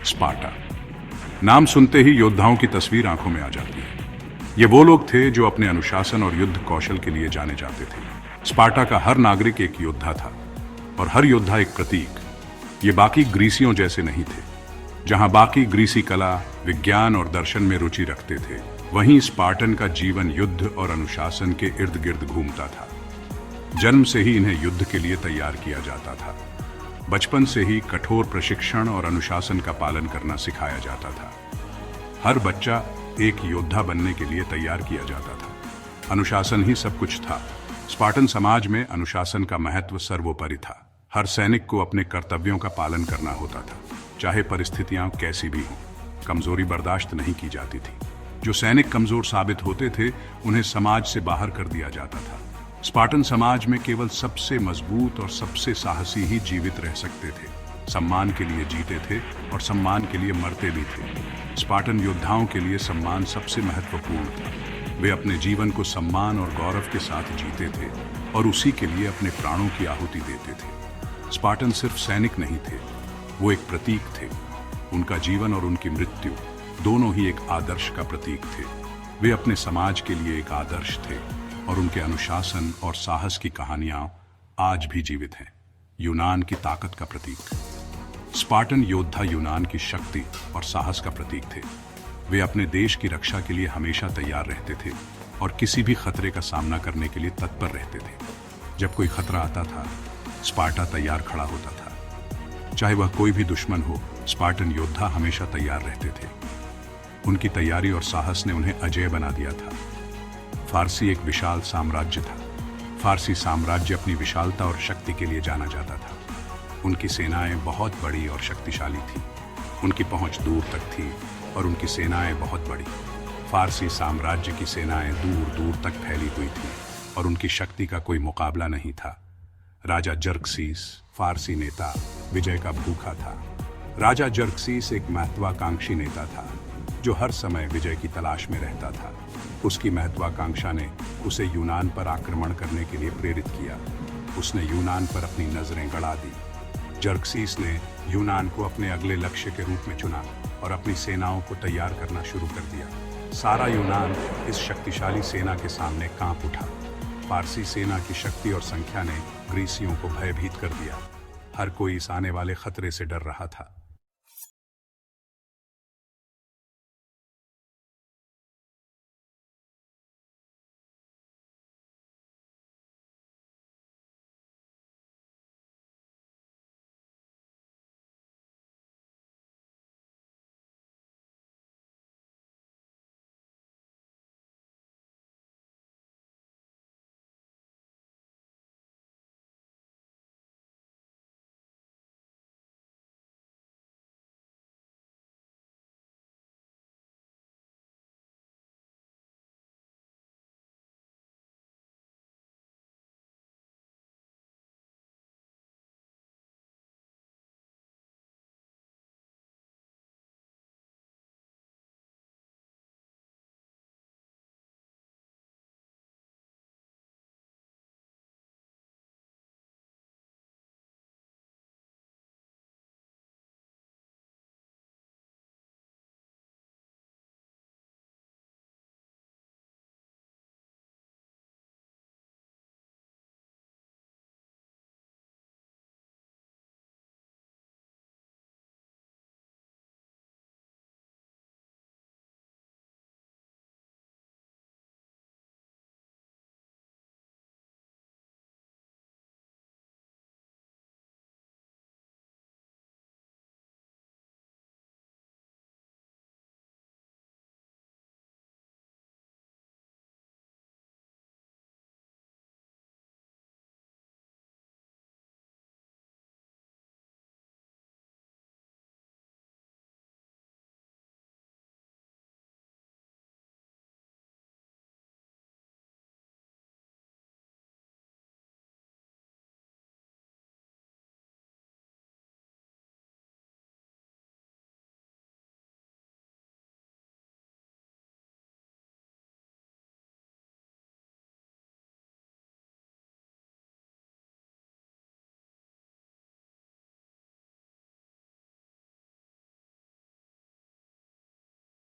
Sparta. नाम सुनते ही योद्धाओं की तस्वीर आंखों में आ जाती है। ये वो लोग थे जो अपने अनुशासन और युद्ध कौशल के लिए जाने जाते थे। स्पार्टा का हर नागरिक एक योद्धा था और हर योद्धा एक प्रतीक। ये बाकी ग्रीसियों जैसे नहीं थे। जहां बाकी ग्रीसी कला, विज्ञान और दर्शन में रुचि रखते थे, वहीं स्पार्टन का जीवन युद्ध और अनुशासन के इर्द गिर्द घूमता था। जन्म से ही इन्हें युद्ध के लिए तैयार किया जाता था। बचपन से ही कठोर प्रशिक्षण और अनुशासन का पालन करना सिखाया जाता था। हर बच्चा एक योद्धा बनने के लिए तैयार किया जाता था। अनुशासन ही सब कुछ था। स्पार्टन समाज में अनुशासन का महत्व सर्वोपरि था। हर सैनिक को अपने कर्तव्यों का पालन करना होता था, चाहे परिस्थितियां कैसी भी हों। कमजोरी बर्दाश्त नहीं की जाती थी। जो सैनिक कमजोर साबित होते थे, उन्हें समाज से बाहर कर दिया जाता था। स्पार्टन समाज में केवल सबसे मजबूत और सबसे साहसी ही जीवित रह सकते थे। सम्मान के लिए जीते थे और सम्मान के लिए मरते भी थे। स्पार्टन योद्धाओं के लिए सम्मान सबसे महत्वपूर्ण था। वे अपने जीवन को सम्मान और गौरव के साथ जीते थे और उसी के लिए अपने प्राणों की आहुति देते थे। स्पार्टन सिर्फ सैनिक नहीं थे, वो एक प्रतीक थे। उनका जीवन और उनकी मृत्यु दोनों ही एक आदर्श का प्रतीक थे। वे अपने समाज के लिए एक आदर्श थे और उनके अनुशासन और साहस की कहानियां आज भी जीवित हैं। यूनान की ताकत का प्रतीक। स्पार्टन योद्धा यूनान की शक्ति और साहस का प्रतीक थे। वे अपने देश की रक्षा के लिए हमेशा तैयार रहते थे और किसी भी खतरे का सामना करने के लिए तत्पर रहते थे। जब कोई खतरा आता था, स्पार्टा तैयार खड़ा होता था। चाहे वह कोई भी दुश्मन हो, स्पार्टन योद्धा हमेशा तैयार रहते थे। उनकी तैयारी और साहस ने उन्हें अजेय बना दिया था। फारसी एक विशाल साम्राज्य था। फारसी साम्राज्य अपनी विशालता और शक्ति के लिए जाना जाता था। उनकी सेनाएं बहुत बड़ी और शक्तिशाली थीं। उनकी पहुंच दूर तक थी और उनकी सेनाएं बहुत बड़ी। फारसी साम्राज्य की सेनाएं दूर दूर तक फैली हुई थीं और उनकी शक्ति का कोई मुकाबला नहीं था। राजा जर्कसीस, फारसी नेता, विजय का भूखा था। राजा जर्कसीस एक महत्वाकांक्षी नेता था जो हर समय विजय की तलाश में रहता था। उसकी महत्वाकांक्षा ने उसे यूनान पर आक्रमण करने के लिए प्रेरित किया। उसने यूनान पर अपनी नजरें गड़ा दी। जर्कसीस ने यूनान को अपने अगले लक्ष्य के रूप में चुना और अपनी सेनाओं को तैयार करना शुरू कर दिया। सारा यूनान इस शक्तिशाली सेना के सामने कांप उठा। फारसी सेना की शक्ति और संख्या ने ग्रीसियों को भयभीत कर दिया। हर कोई इस आने वाले खतरे से डर रहा था।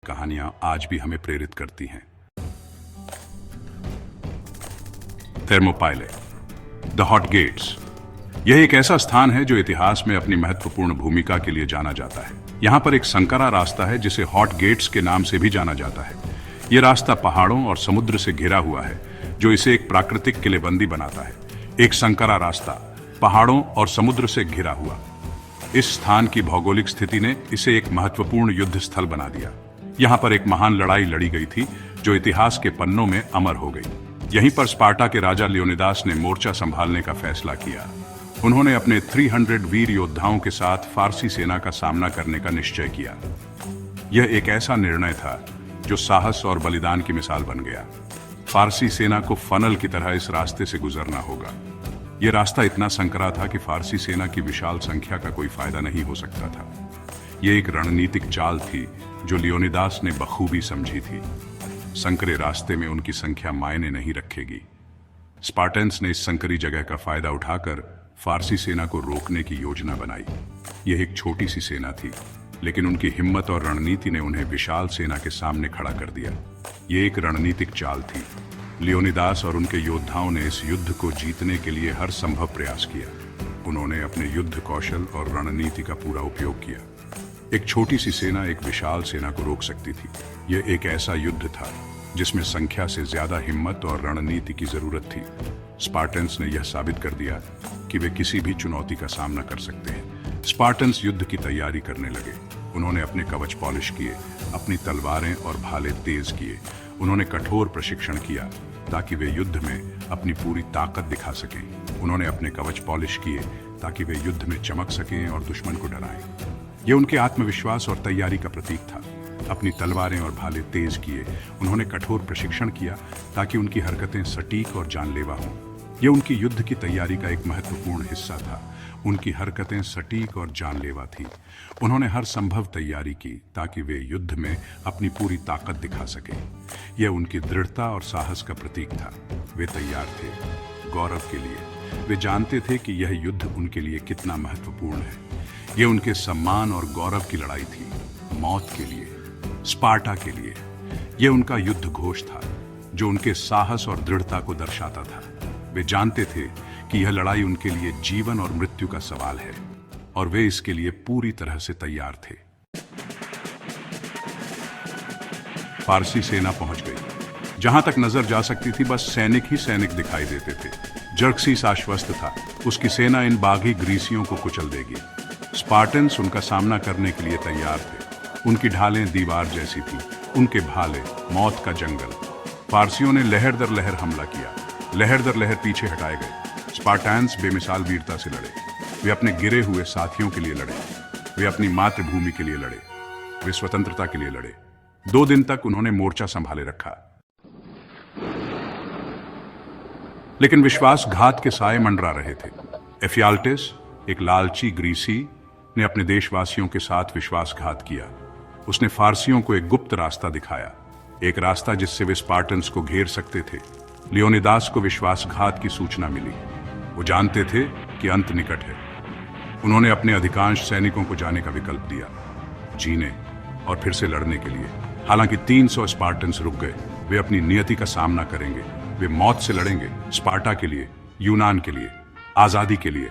कहानियां आज भी हमें प्रेरित करती हैं। Thermopylae, the hot gates. यह एक ऐसा स्थान है जो इतिहास में अपनी महत्वपूर्ण भूमिका के लिए जाना जाता है। यहाँ पर एक संकरा रास्ता है जिसे हॉट गेट्स के नाम से भी जाना जाता है। यह रास्ता पहाड़ों और समुद्र से घिरा हुआ है, जो इसे एक प्राकृतिक किलेबंदी बनाता है। एक संकरा रास्ता, पहाड़ों और समुद्र से घिरा हुआ। इस स्थान की भौगोलिक स्थिति ने इसे एक महत्वपूर्ण युद्ध स्थल बना दिया। यहाँ पर एक महान लड़ाई लड़ी गई थी जो इतिहास के पन्नों में अमर हो गई। यहीं पर स्पार्टा के राजा लियोनिदास ने मोर्चा संभालने का फैसला किया। उन्होंने अपने 300 वीर योद्धाओं के साथ फारसी सेना का सामना करने का निश्चय किया। यह एक ऐसा निर्णय था जो साहस और बलिदान की मिसाल बन गया। फारसी सेना को फनल की तरह इस रास्ते से गुजरना होगा। यह रास्ता इतना संकरा था कि फारसी सेना की विशाल संख्या का कोई फायदा नहीं हो सकता था। यह एक रणनीतिक चाल थी जो लियोनिदास ने बखूबी समझी थी। संकरे रास्ते में उनकी संख्या मायने नहीं रखेगी। स्पार्टन्स ने इस संकरी जगह का फायदा उठाकर फारसी सेना को रोकने की योजना बनाई। यह एक छोटी सी सेना थी, लेकिन उनकी हिम्मत और रणनीति ने उन्हें विशाल सेना के सामने खड़ा कर दिया। यह एक रणनीतिक चाल थी। लियोनिदास और उनके योद्धाओं ने इस युद्ध को जीतने के लिए हर संभव प्रयास किया। उन्होंने अपने युद्ध कौशल और रणनीति का पूरा उपयोग किया। एक छोटी सी सेना एक विशाल सेना को रोक सकती थी। यह एक ऐसा युद्ध था जिसमें संख्या से ज्यादा हिम्मत और रणनीति की जरूरत थी। स्पार्टन्स ने यह साबित कर दिया कि वे किसी भी चुनौती का सामना कर सकते हैं। स्पार्टन्स युद्ध की तैयारी करने लगे। उन्होंने अपने कवच पॉलिश किए, अपनी तलवारें और भाले तेज किए। उन्होंने कठोर प्रशिक्षण किया ताकि वे युद्ध में अपनी पूरी ताकत दिखा सकें। उन्होंने अपने कवच पॉलिश किए ताकि वे युद्ध में चमक सकें और दुश्मन को डराएं। यह उनके आत्मविश्वास और तैयारी का प्रतीक था। अपनी तलवारें और भाले तेज किए। उन्होंने कठोर प्रशिक्षण किया ताकि उनकी हरकतें सटीक और जानलेवा हों। यह उनकी युद्ध की तैयारी का एक महत्वपूर्ण हिस्सा था। उनकी हरकतें सटीक और जानलेवा थी। उन्होंने हर संभव तैयारी की ताकि वे युद्ध में अपनी पूरी ताकत दिखा सकें। यह उनकी दृढ़ता और साहस का प्रतीक था। वे तैयार थे गौरव के लिए। वे जानते थे कि यह युद्ध उनके लिए कितना महत्वपूर्ण है। यह उनके सम्मान और गौरव की लड़ाई थी, मौत के लिए, स्पार्टा के लिए। यह उनका युद्ध घोष था जो उनके साहस और दृढ़ता को दर्शाता था। वे जानते थे कि यह लड़ाई उनके लिए जीवन और मृत्यु का सवाल है और वे इसके लिए पूरी तरह से तैयार थे। फारसी सेना पहुंच गई। जहां तक नजर जा सकती थी बस सैनिक ही सैनिक दिखाई देते थे। जर्क्सीस आश्वस्त था, उसकी सेना इन बागी ग्रीसियों को कुचल देगी। स्पार्टन्स उनका सामना करने के लिए तैयार थे। उनकी ढालें दीवार जैसी थी, उनके भाले मौत का जंगल। फारसियों ने लहर दर लहर हमला किया। लहर दर लहर पीछे हटाए गए। स्पार्टन्स बेमिसाल वीरता से लड़े। वे अपने गिरे हुए साथियों के लिए लड़े। वे अपनी मातृभूमि के लिए लड़े। वे स्वतंत्रता के लिए लड़े। 2 दिन तक उन्होंने मोर्चा संभाले रखा। लेकिन विश्वासघात के साए मंडरा रहे थे। एफियाल्टिस, एक लालची ग्रीसी, ने अपने देशवासियों के साथ विश्वासघात किया। उसने फारसियों को एक गुप्त रास्ता दिखाया, एक रास्ता जिससे वे स्पार्टन्स को घेर सकते थे। लियोनिदास को विश्वासघात की सूचना मिली। वो जानते थे कि अंत निकट है। उन्होंने अपने अधिकांश सैनिकों को जाने का विकल्प दिया, जीने और फिर से लड़ने के लिए। हालांकि 300 स्पार्टन्स रुक गए। वे अपनी नियति का सामना करेंगे। वे मौत से लड़ेंगे, स्पार्टा के लिए, यूनान के लिए, आजादी के लिए।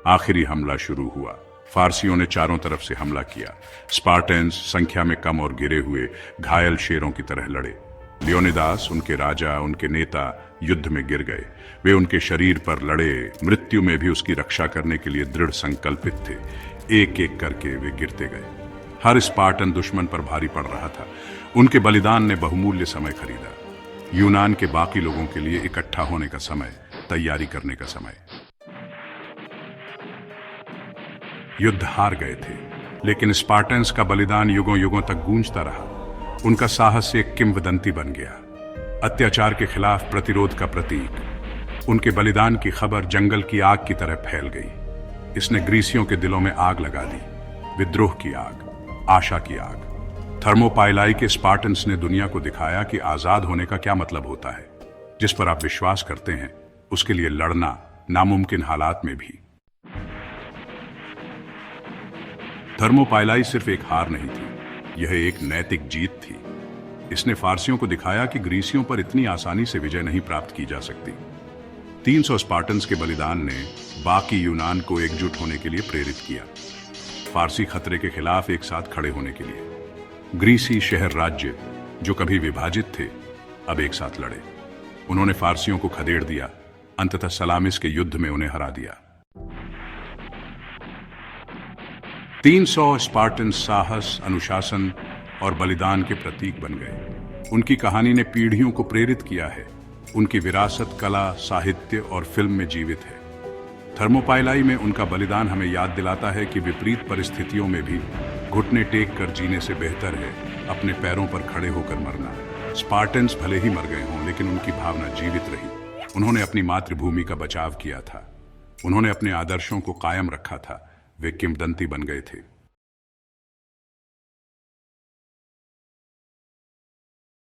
आखिरी हमला शुरू हुआ। फारसियों ने चारों तरफ से हमला किया। स्पार्टन्स संख्या में कम और गिरे हुए घायल शेरों की तरह लड़े। लियोनिदास, उनके राजा, उनके नेता युद्ध में गिर गए। वे उनके शरीर पर लड़े, मृत्यु में भी उसकी रक्षा करने के लिए दृढ़ संकल्पित थे। एक एक करके वे गिरते गए। हर स्पार्टन दुश्मन पर भारी पड़ रहा था। उनके बलिदान ने बहुमूल्य समय खरीदा। यूनान के बाकी लोगों के लिए इकट्ठा होने का समय, तैयारी करने का समय। युद्ध हार गए थे, लेकिन स्पार्टन्स का बलिदान युगों युगों तक गूंजता रहा। उनका साहस एक किंवदंती बन गया, अत्याचार के खिलाफ प्रतिरोध का प्रतीक। उनके बलिदान की खबर जंगल की आग की तरह फैल गई। इसने ग्रीसियों के दिलों में आग लगा दी, विद्रोह की आग, आशा की आग। थर्मोपाइलाई के स्पार्टन्स ने दुनिया को दिखाया कि आजाद होने का क्या मतलब होता है। जिस पर आप विश्वास करते हैं उसके लिए लड़ना, नामुमकिन हालात में भी। थर्मोपाइलाई सिर्फ एक हार नहीं थी, यह एक नैतिक जीत थी। इसने फारसियों को दिखाया कि ग्रीसियों पर इतनी आसानी से विजय नहीं प्राप्त की जा सकती। 300 स्पार्टन्स के बलिदान ने बाकी यूनान को एकजुट होने के लिए प्रेरित किया, फारसी खतरे के खिलाफ एक साथ खड़े होने के लिए। ग्रीसी शहर राज्य जो कभी विभाजित थे, अब एक साथ लड़े। उन्होंने फारसियों को खदेड़ दिया, अंततः सलामिस के युद्ध में उन्हें हरा दिया। 300 स्पार्टन साहस, अनुशासन और बलिदान के प्रतीक बन गए। उनकी कहानी ने पीढ़ियों को प्रेरित किया है। उनकी विरासत कला, साहित्य और फिल्म में जीवित है। थर्मोपाइलाई में उनका बलिदान हमें याद दिलाता है कि विपरीत परिस्थितियों में भी घुटने टेक कर जीने से बेहतर है अपने पैरों पर खड़े होकर मरना। स्पार्टन्स भले ही मर गए हों, लेकिन उनकी भावना जीवित रही। उन्होंने अपनी मातृभूमि का बचाव किया था, उन्होंने अपने आदर्शों को कायम रखा था। वे किंवदंती बन गए थे।